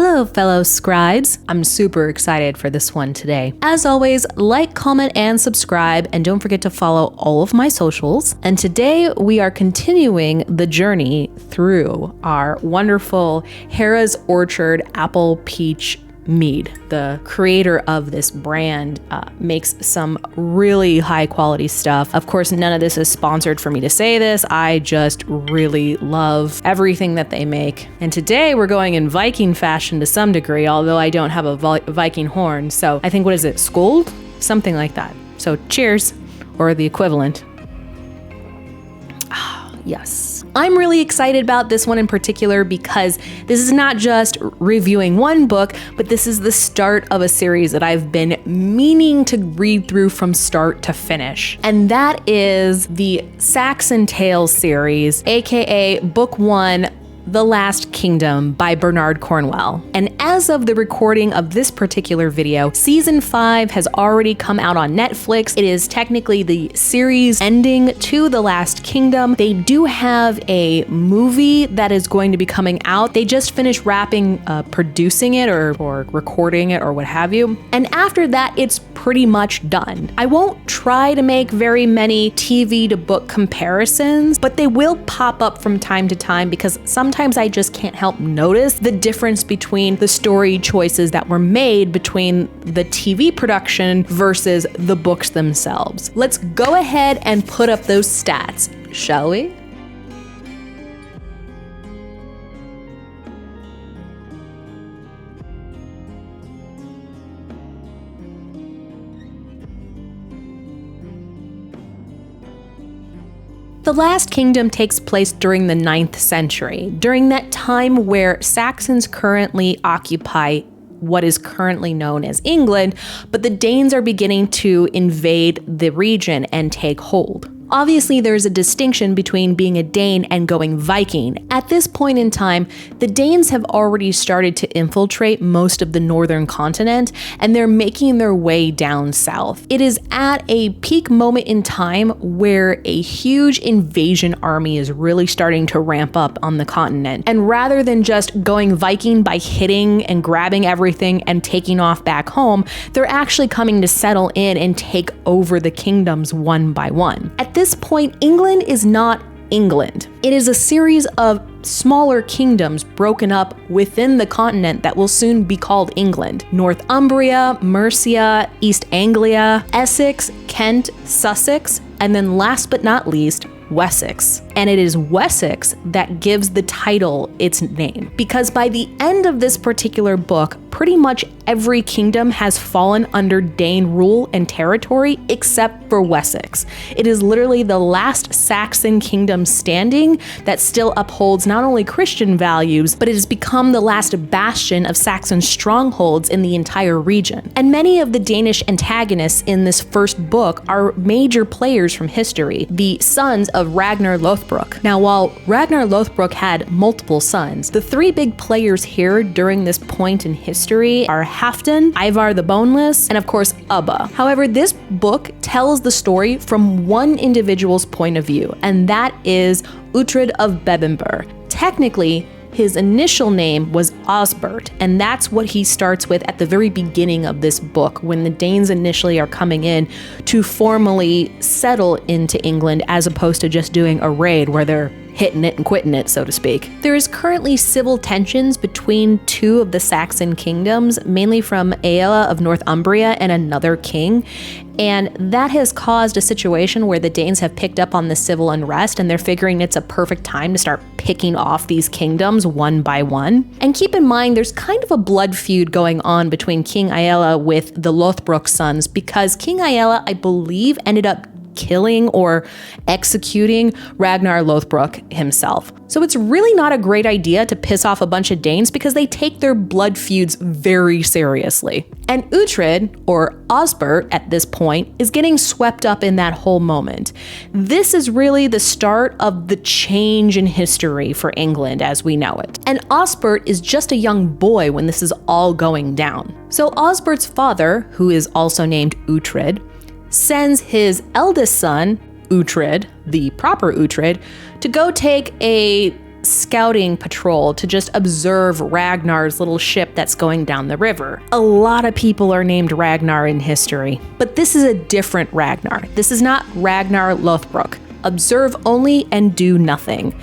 Hello, fellow scribes. I'm super excited for this one today. As always, like, comment, and subscribe, and don't forget to follow all of my socials. And today we are continuing the journey through our wonderful Harrah's Orchard Apple Peach Mead. The creator of this brand makes some really high quality stuff. Of course, none of this is sponsored for me to say this. I just really love everything that they make. And today we're going in Viking fashion to some degree, although I don't have a Viking horn. So I think, what is it, Skål? Something like that. So cheers, or the equivalent. Yes. I'm really excited about this one in particular because this is not just reviewing one book, but this is the start of a series that I've been meaning to read through from start to finish. And that is the Saxon Tales series, aka Book 1, The Last Kingdom by Bernardcornwell. And as of the recording of this particular video, season 5 has already come out on Netflix. It is technically the series ending to The Last Kingdom. They do have a movie that is going to be coming out. They just finished producing it or recording it or what have you. And after that, it's pretty much done. I won't try to make very many TV to book comparisons, but they will pop up from time to time because sometimes I just can't help notice the difference between the story choices that were made between the TV production versus the books themselves. Let's go ahead and put up those stats, shall we? The Last Kingdom takes place during the 9th century, during that time where Saxons currently occupy what is currently known as England, but the Danes are beginning to invade the region and take hold. Obviously, there's a distinction between being a Dane and going Viking. At this point in time, the Danes have already started to infiltrate most of the northern continent, and they're making their way down south. It is at a peak moment in time where a huge invasion army is really starting to ramp up on the continent. And rather than just going Viking by hitting and grabbing everything and taking off back home, they're actually coming to settle in and take over the kingdoms one by one. At this point, England is not England. It is a series of smaller kingdoms broken up within the continent that will soon be called England. Northumbria, Mercia, East Anglia, Essex, Kent, Sussex, and then last but not least, Wessex. And it is Wessex that gives the title its name. Because by the end of this particular book, pretty much every kingdom has fallen under Dane rule and territory except for Wessex. It is literally the last Saxon kingdom standing that still upholds not only Christian values, but it has become the last bastion of Saxon strongholds in the entire region. And many of the Danish antagonists in this first book are major players from history, the sons of Ragnar Lothbrok. Now, while Ragnar Lothbrok had multiple sons, the three big players here during this point in history are Halfdan, Ivar the Boneless, and of course Ubba. However, this book tells the story from one individual's point of view, and that is Uhtred of Bebbanburg. Technically, his initial name was Osbert, and that's what he starts with at the very beginning of this book, when the Danes initially are coming in to formally settle into England, as opposed to just doing a raid where they're hitting it and quitting it, so to speak. There is currently civil tensions between two of the Saxon kingdoms, mainly from Aella of Northumbria and another king, and that has caused a situation where the Danes have picked up on the civil unrest, and they're figuring it's a perfect time to start picking off these kingdoms one by one. And keep in mind, there's kind of a blood feud going on between King Aella with the Lothbrok sons, because King Aella, I believe, ended up killing or executing Ragnar Lothbrok himself. So it's really not a great idea to piss off a bunch of Danes because they take their blood feuds very seriously. And Uhtred, or Osbert at this point, is getting swept up in that whole moment. This is really the start of the change in history for England as we know it. And Osbert is just a young boy when this is all going down. So Osbert's father, who is also named Uhtred, sends his eldest son, Uhtred, the proper Uhtred, to go take a scouting patrol to just observe Ragnar's little ship that's going down the river. A lot of people are named Ragnar in history, but this is a different Ragnar. This is not Ragnar Lothbrok. Observe only and do nothing.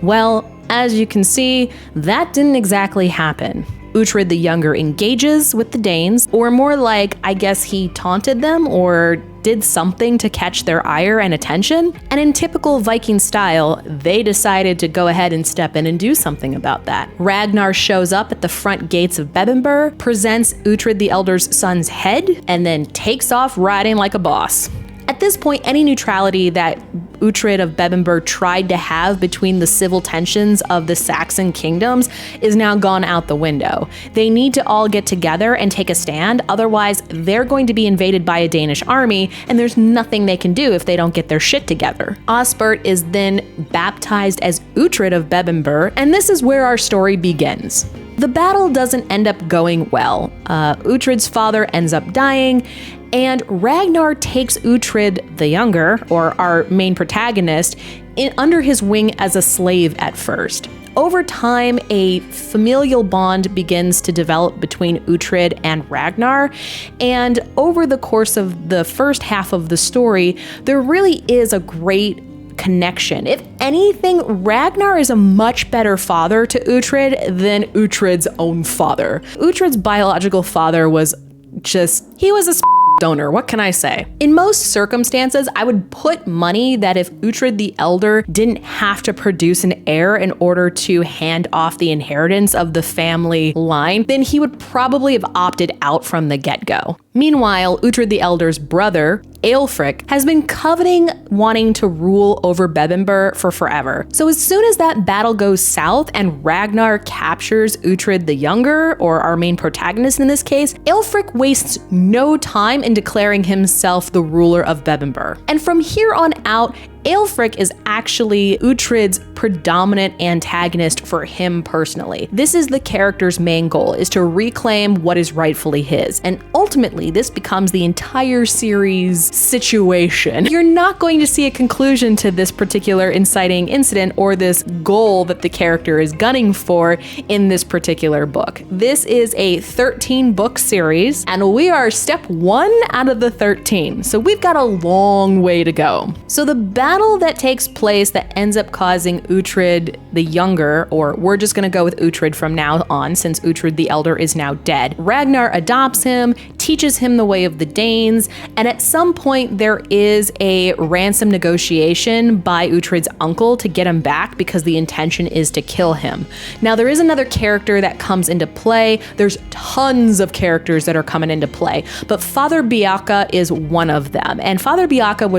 Well, as you can see, that didn't exactly happen. Uhtred the Younger engages with the Danes, or more like, I guess he taunted them or did something to catch their ire and attention, and in typical Viking style, they decided to go ahead and step in and do something about that. Ragnar shows up at the front gates of Bebbanburg, presents Uhtred the Elder's son's head, and then takes off riding like a boss. At this point, any neutrality that Uhtred of Bebbanburg tried to have between the civil tensions of the Saxon kingdoms is now gone out the window. They need to all get together and take a stand, otherwise they're going to be invaded by a Danish army, and there's nothing they can do if they don't get their shit together. Osbert is then baptized as Uhtred of Bebbanburg, and this is where our story begins. The battle doesn't end up going well. Uhtred's father ends up dying, and Ragnar takes Uhtred the Younger, or our main protagonist, under his wing as a slave at first. Over time, a familial bond begins to develop between Uhtred and Ragnar, and over the course of the first half of the story, there really is a great connection. If anything, Ragnar is a much better father to Uhtred than Uhtred's own father. Uhtred's biological father was he was a donor, what can I say? In most circumstances, I would put money that if Uhtred the Elder didn't have to produce an heir in order to hand off the inheritance of the family line, then he would probably have opted out from the get-go. Meanwhile, Uhtred the Elder's brother, Aelfric, has been coveting wanting to rule over Bebbanburg for forever. So as soon as that battle goes south and Ragnar captures Uhtred the Younger, or our main protagonist in this case, Aelfric wastes no time in declaring himself the ruler of Bebbanburg. And from here on out, Aelfric is actually Uhtred's predominant antagonist for him personally. This is the character's main goal, is to reclaim what is rightfully his. And ultimately, this becomes the entire series situation. You're not going to see a conclusion to this particular inciting incident or this goal that the character is gunning for in this particular book. This is a 13-book series, and we are step 1 out of the 13. So we've got a long way to go. So the battle that takes place that ends up causing Uhtred the Younger, or we're just going to go with Uhtred from now on since Uhtred the Elder is now dead. Ragnar adopts him, teaches him the way of the Danes, and at some point there is a ransom negotiation by Uhtred's uncle to get him back because the intention is to kill him. Now there is another character that comes into play. There's tons of characters that are coming into play, but Father Beocca is one of them. And Father Beocca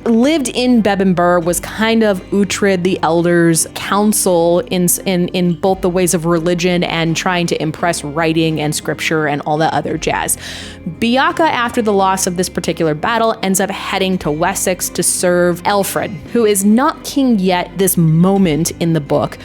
lived in Bebbanburg, was kind of Uhtred the Elder's counsel in both the ways of religion and trying to impress writing and scripture and all that other jazz. Beocca, after the loss of this particular battle, ends up heading to Wessex to serve Alfred, who is not king yet this moment in the book,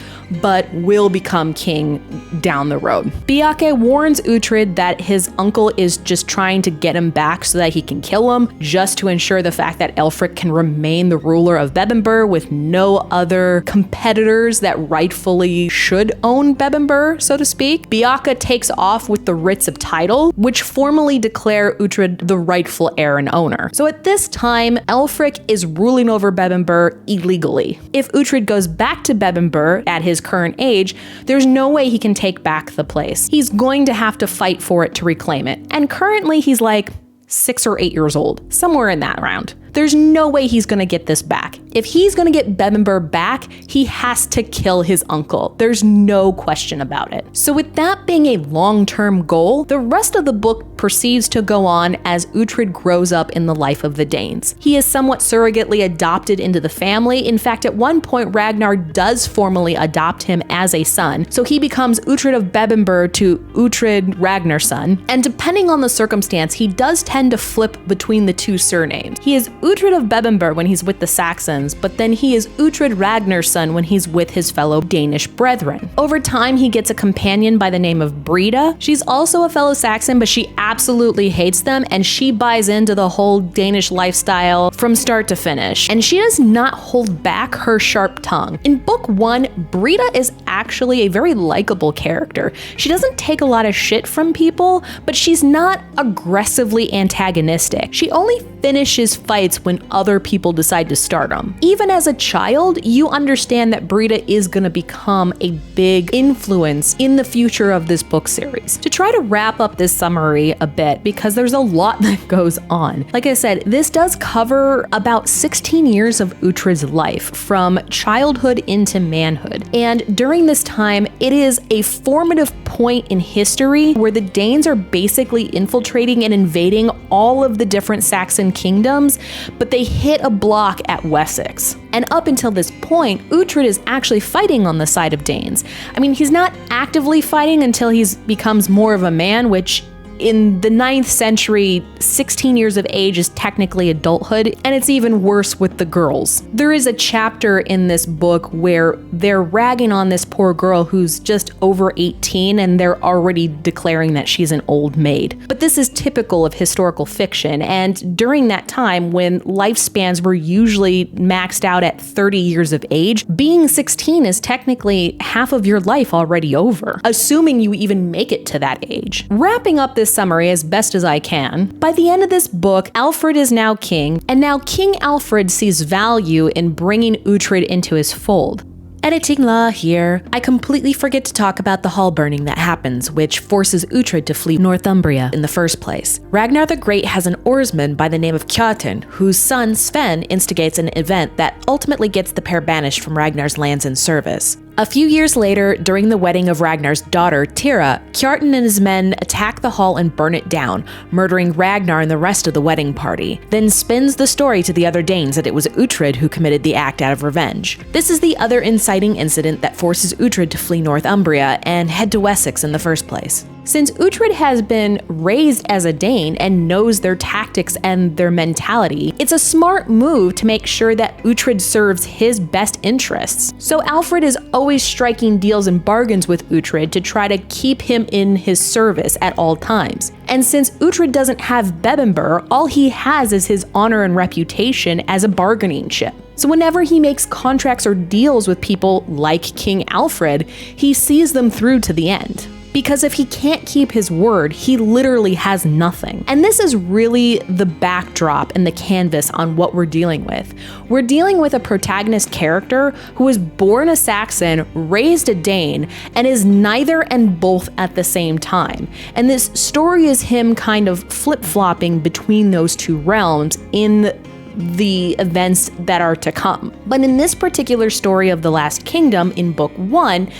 but will become king down the road. Beocca warns Uhtred that his uncle is just trying to get him back so that he can kill him, just to ensure the fact that Aelfric can remain the ruler of Bebbanburg with no other competitors that rightfully should own Bebbanburg, so to speak. Beocca takes off with the writs of title, which formally declare Uhtred the rightful heir and owner. So at this time, Aelfric is ruling over Bebbanburg illegally. If Uhtred goes back to Bebbanburg at his current age, there's no way he can take back the place. He's going to have to fight for it to reclaim it. And currently he's like 6 or 8 years old, somewhere in that round. There's no way he's gonna get this back. If he's gonna get Bebbanburg back, he has to kill his uncle. There's no question about it. So with that being a long-term goal, the rest of the book proceeds to go on as Uhtred grows up in the life of the Danes. He is somewhat surrogately adopted into the family. In fact, at one point, Ragnar does formally adopt him as a son. So he becomes Uhtred of Bebbanburg to Uhtred Ragnarson. And depending on the circumstance, he does tend to flip between the two surnames. He is Uhtred of Bebbanburg when he's with the Saxons, but then he is Uhtred Ragnarson when he's with his fellow Danish brethren. Over time, he gets a companion by the name of Breda. She's also a fellow Saxon, but she absolutely hates them, and she buys into the whole Danish lifestyle from start to finish. And she does not hold back her sharp tongue. In book 1, Breda is actually a very likable character. She doesn't take a lot of shit from people, but she's not aggressively antagonistic. She only finishes fights when other people decide to start them. Even as a child, you understand that Breda is going to become a big influence in the future of this book series. To try to wrap up this summary a bit, because there's a lot that goes on. Like I said, this does cover about 16 years of Uhtred's life, from childhood into manhood. And during this time, it is a formative point in history where the Danes are basically infiltrating and invading all of the different Saxon kingdoms, but they hit a block at Wessex. And up until this point, Uhtred is actually fighting on the side of Danes. I mean, he's not actively fighting until he becomes more of a man, which in the 9th century, 16 years of age is technically adulthood, and it's even worse with the girls. There is a chapter in this book where they're ragging on this poor girl who's just over 18, and they're already declaring that she's an old maid. But this is typical of historical fiction, and during that time when lifespans were usually maxed out at 30 years of age, being 16 is technically half of your life already over, assuming you even make it to that age. Wrapping up this summary as best as I can, by the end of this book, Alfred is now king, and now King Alfred sees value in bringing Uhtred into his fold. Editing law here. I completely forget to talk about the hall burning that happens, which forces Uhtred to flee Northumbria in the first place. Ragnar the Great has an oarsman by the name of Kjartan, whose son Sven instigates an event that ultimately gets the pair banished from Ragnar's lands and service. A few years later, during the wedding of Ragnar's daughter, Thyra, Kjartan and his men attack the hall and burn it down, murdering Ragnar and the rest of the wedding party, then spins the story to the other Danes that it was Uhtred who committed the act out of revenge. This is the other inciting incident that forces Uhtred to flee Northumbria and head to Wessex in the first place. Since Uhtred has been raised as a Dane and knows their tactics and their mentality, it's a smart move to make sure that Uhtred serves his best interests. So Alfred is always striking deals and bargains with Uhtred to try to keep him in his service at all times. And since Uhtred doesn't have Bebbanburg, all he has is his honor and reputation as a bargaining chip. So whenever he makes contracts or deals with people like King Alfred, he sees them through to the end. Because if he can't keep his word, he literally has nothing. And this is really the backdrop and the canvas on what we're dealing with. We're dealing with a protagonist character who was born a Saxon, raised a Dane, and is neither and both at the same time. And this story is him kind of flip-flopping between those two realms in the events that are to come. But in this particular story of The Last Kingdom in book 1,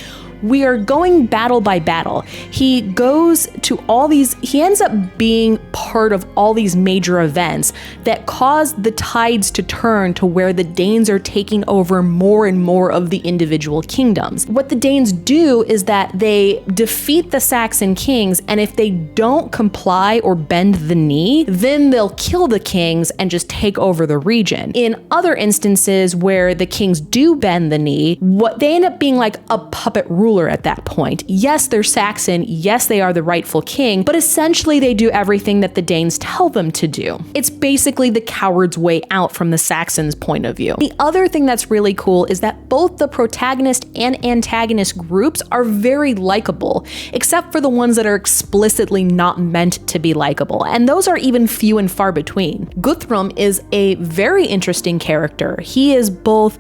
we are going battle by battle. He goes to all these, he ends up being part of all these major events that cause the tides to turn to where the Danes are taking over more and more of the individual kingdoms. What the Danes do is that they defeat the Saxon kings, and if they don't comply or bend the knee, then they'll kill the kings and just take over the region. In other instances where the kings do bend the knee, what they end up being like a puppet ruler at that point. Yes, they're Saxon, yes, they are the rightful king, but essentially they do everything that the Danes tell them to do. It's basically the coward's way out from the Saxons' point of view. The other thing that's really cool is that both the protagonist and antagonist groups are very likable, except for the ones that are explicitly not meant to be likable, and those are even few and far between. Guthrum is a very interesting character. He is called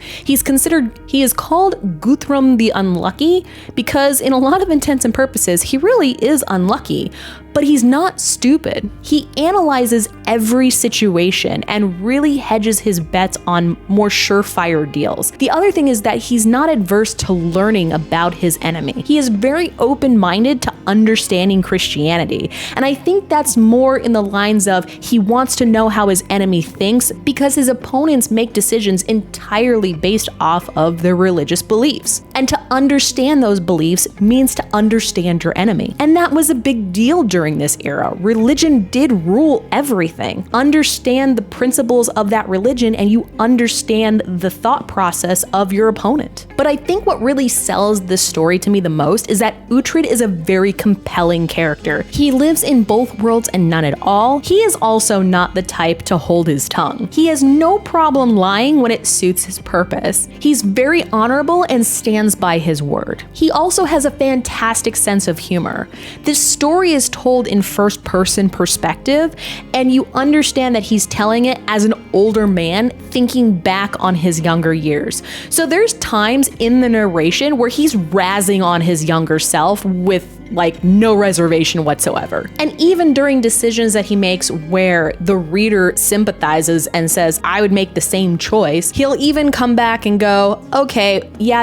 Guthrum the Unlucky, because in a lot of intents and purposes, he really is unlucky, but he's not stupid. He analyzes every situation and really hedges his bets on more surefire deals. The other thing is that he's not adverse to learning about his enemy. He is very open-minded to understanding Christianity, and I think that's more in the lines of he wants to know how his enemy thinks because his opponents make decisions entirely based off of their religious beliefs. And to understand those beliefs means to understand your enemy. And that was a big deal during during this era. Religion did rule everything. Understand the principles of that religion and you understand the thought process of your opponent. But I think what really sells this story to me the most is that Uhtred is a very compelling character. He lives in both worlds and none at all. He is also not the type to hold his tongue. He has no problem lying when it suits his purpose. He's very honorable and stands by his word. He also has a fantastic sense of humor. This story is told in first-person perspective, and you understand that he's telling it as an older man thinking back on his younger years. So there's times in the narration where he's razzing on his younger self with like no reservation whatsoever. And even during decisions that he makes where the reader sympathizes and says, I would make the same choice, he'll even come back and go, okay, yeah,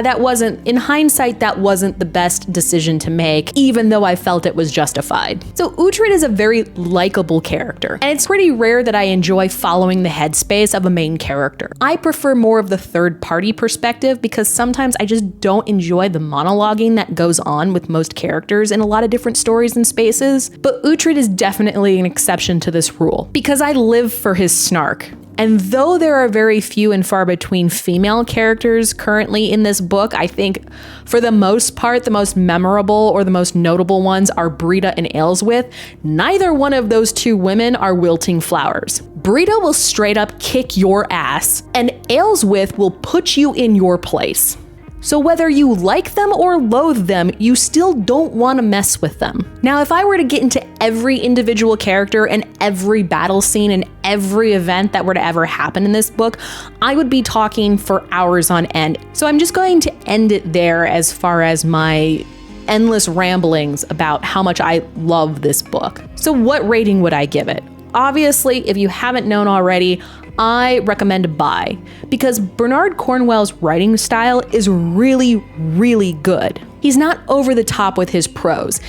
in hindsight, that wasn't the best decision to make, even though I felt it was justified. So Uhtred is a very likable character, and it's pretty rare that I enjoy following the headspace of a main character. I prefer more of the third party perspective because sometimes I just don't enjoy the monologuing that goes on with most characters in a lot of different stories and spaces, but Uhtred is definitely an exception to this rule because I live for his snark. And though there are very few and far between female characters currently in this book, I think for the most part, the most memorable or the most notable ones are Brita and Aelswith. Neither one of those two women are wilting flowers. Brita will straight up kick your ass, and Aelswith will put you in your place. So whether you like them or loathe them, you still don't want to mess with them. Now, if I were to get into every individual character and every battle scene and every event that were to ever happen in this book, I would be talking for hours on end. So I'm just going to end it there as far as my endless ramblings about how much I love this book. So what rating would I give it? Obviously, if you haven't known already, I recommend a buy because Bernard Cornwell's writing style is really, really good. He's not over the top with his prose,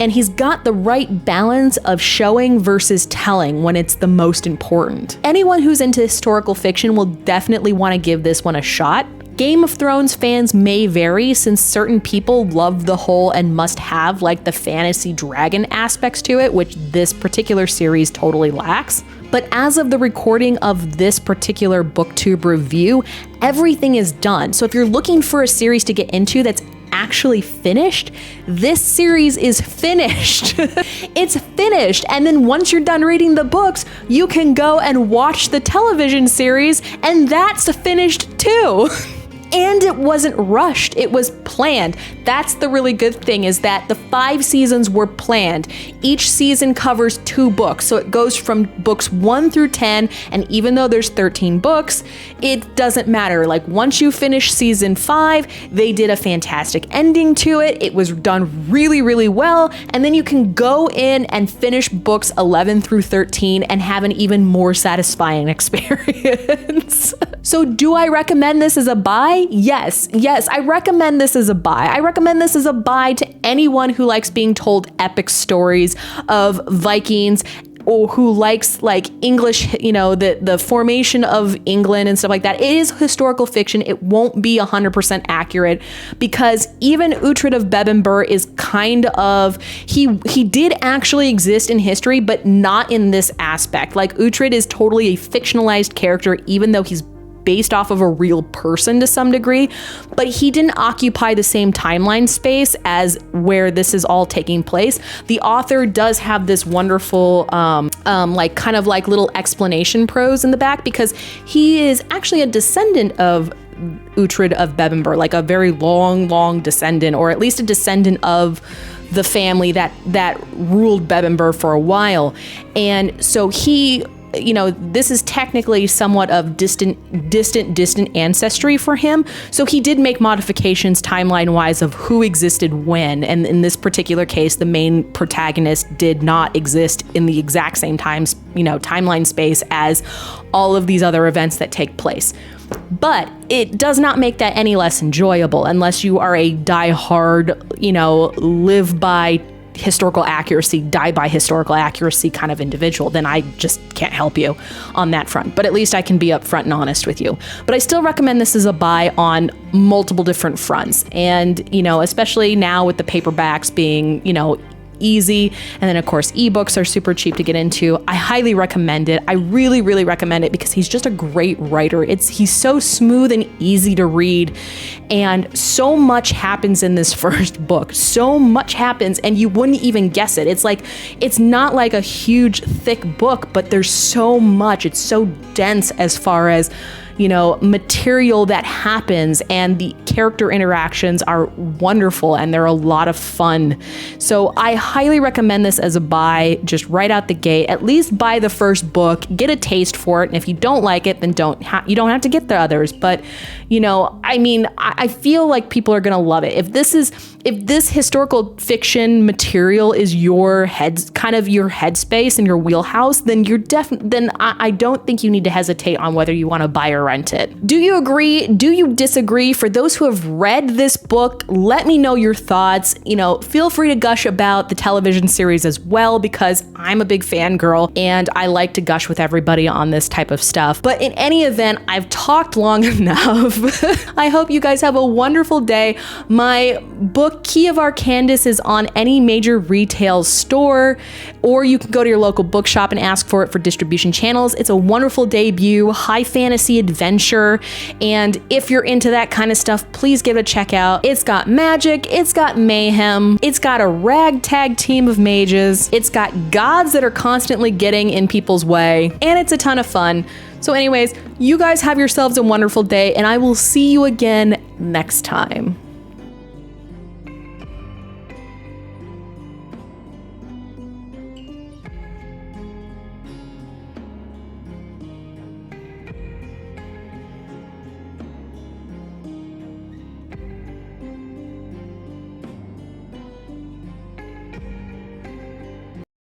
and he's got the right balance of showing versus telling when it's the most important. Anyone who's into historical fiction will definitely want to give this one a shot. Game of Thrones fans may vary since certain people love the whole and must have like the fantasy dragon aspects to it, which this particular series totally lacks. But as of the recording of this particular booktube review, everything is done. So if you're looking for a series to get into that's actually finished, this series is finished. It's finished. And then once you're done reading the books, you can go and watch the television series, and that's finished too. And it wasn't rushed, it was planned. That's the really good thing, is that the 5 seasons were planned. Each season covers 2 books, so it goes from books 1 through 10, and even though there's 13 books, it doesn't matter. Like once you finish season 5, they did a fantastic ending to it. It was done really, really well, and then you can go in and finish books 11 through 13 and have an even more satisfying experience. So do I recommend this as a buy? Yes, I recommend this as a buy. I recommend this as a buy to anyone who likes being told epic stories of Vikings, or who likes like English, the formation of England and stuff like that. It is historical fiction. It won't be 100% accurate because even Uhtred of Bebbanburg is kind of, he did actually exist in history, but not in this aspect. Like Uhtred is totally a fictionalized character, even though he's based off of a real person to some degree, but he didn't occupy the same timeline space as where this is all taking place. The author does have this wonderful, kind of little explanation prose in the back because he is actually a descendant of Uhtred of Bebbanburg, like a very long descendant, or at least a descendant of the family that ruled Bebbanburg for a while. And so he, this is technically somewhat of distant ancestry for him. So he did make modifications timeline-wise of who existed when. And in this particular case, the main protagonist did not exist in the exact same timeline space as all of these other events that take place. But it does not make that any less enjoyable unless you are a die-hard, live by historical accuracy, die by historical accuracy kind of individual. Then I just can't help you on that front. But at least I can be upfront and honest with you. But I still recommend this as a buy on multiple different fronts. And, especially now with the paperbacks being, easy. And then of course, ebooks are super cheap to get into. I highly recommend it. I really, really recommend it because he's just a great writer. He's so smooth and easy to read. And so much happens in this first book. So much happens and you wouldn't even guess it. It's not like a huge, thick book, but there's so much. It's so dense as far as, material that happens, and the character interactions are wonderful and they're a lot of fun. So I highly recommend this as a buy, just right out the gate. At least buy the first book, get a taste for it, and if you don't like it, then you don't have to get the others. But I feel like people are gonna love it. If this historical fiction material is your headspace and your wheelhouse, then I don't think you need to hesitate on whether you want to buy or rent it. Do you agree? Do you disagree? For those who have read this book, let me know your thoughts. Feel free to gush about the television series as well, because I'm a big fangirl and I like to gush with everybody on this type of stuff. But in any event, I've talked long enough. I hope you guys have a wonderful day. My book, Key of Arcandus, is on any major retail store, or you can go to your local bookshop and ask for it for distribution channels. It's a wonderful debut, high fantasy adventure, and if you're into that kind of stuff, please give it a check out. It's got magic, it's got mayhem, it's got a ragtag team of mages, it's got gods that are constantly getting in people's way, and it's a ton of fun. So anyways, you guys have yourselves a wonderful day, and I will see you again next time.